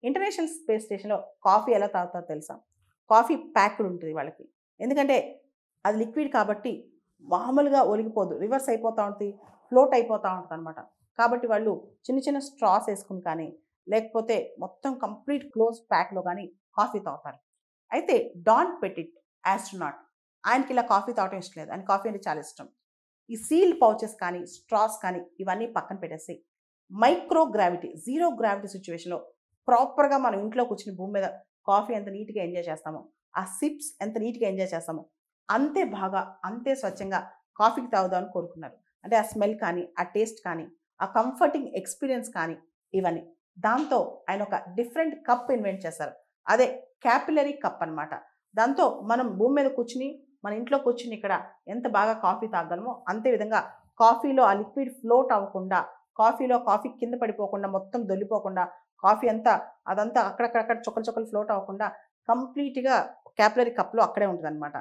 International space స్టేషన్‌లో coffee ఎలా తాగుతారో తెలుసా? కాఫీ ప్యాక్డ్ ఉంటది వాళ్ళకి. ఎందుకంటే అది లిక్విడ్ కాబట్టి మామూలుగా ఒలిగిపోదు. రివర్స్ అయిపోతా ఉంటది. ఫ్లోట్ అయిపోతా ఉంటదనమాట. కాబట్టి వాళ్ళు చిన్న చిన్న స్ట్రాస్ ఏసుకొని కానీ, లేకపోతే మొత్తం కంప్లీట్ క్లోజ్ ప్యాక్‌లో గానీ కాఫీ తాగుతారు. అయితే డాన్ పెటిట్ ఆస్ట్రోనాట్ ఆయనకిలా కాఫీ తాగటం ఇష్టం లేదు. ఆయనకి కాఫీ అంటే చాలా ఇష్టం. ఈ సీల్ పౌచెస్ కానీ, స్ట్రాస్ కానీ ఇవన్నీ పక్కన పెట్టేసి మైక్రో గ్రావిటీ, జీరో గ్రావిటీ సిట్యుయేషన్‌లో ప్రాపర్‌గా మనం ఇంట్లో కూర్చొని భూమి మీద కాఫీ ఎంత నీట్‌గా ఎంజాయ్ చేస్తామో, ఆ సిప్స్ ఎంత నీట్‌గా ఎంజాయ్ చేస్తామో, అంతే బాగా, అంతే స్వచ్ఛంగా కాఫీకి తాగుదామని కోరుకున్నారు. అంటే ఆ స్మెల్ కానీ, ఆ టేస్ట్ కానీ, ఆ కంఫర్టింగ్ ఎక్స్‌పీరియన్స్ కానీ ఇవన్నీ. దాంతో ఆయన ఒక డిఫరెంట్ కప్ ఇన్వెంట్ చేశారు. అదే క్యాపిలరీ కప్ అనమాట. దాంతో మనం భూమి మీద కూర్చొని, మన ఇంట్లో కూర్చొని ఇక్కడ ఎంత బాగా కాఫీ తాగగలమో, అంతే విధంగా కాఫీలో ఆ లిక్విడ్ ఫ్లోట్ అవ్వకుండా, కాఫీ కింద పడిపోకుండా, మొత్తం దొల్లిపోకుండా, కాఫీ అంతా అదంతా అక్కడక్కడక్కడ చుక్కలు చుక్కలు ఫ్లోట్ అవ్వకుండా కంప్లీట్‌గా క్యాపిలరీ కప్‌లో అక్కడే ఉంటదనమాట.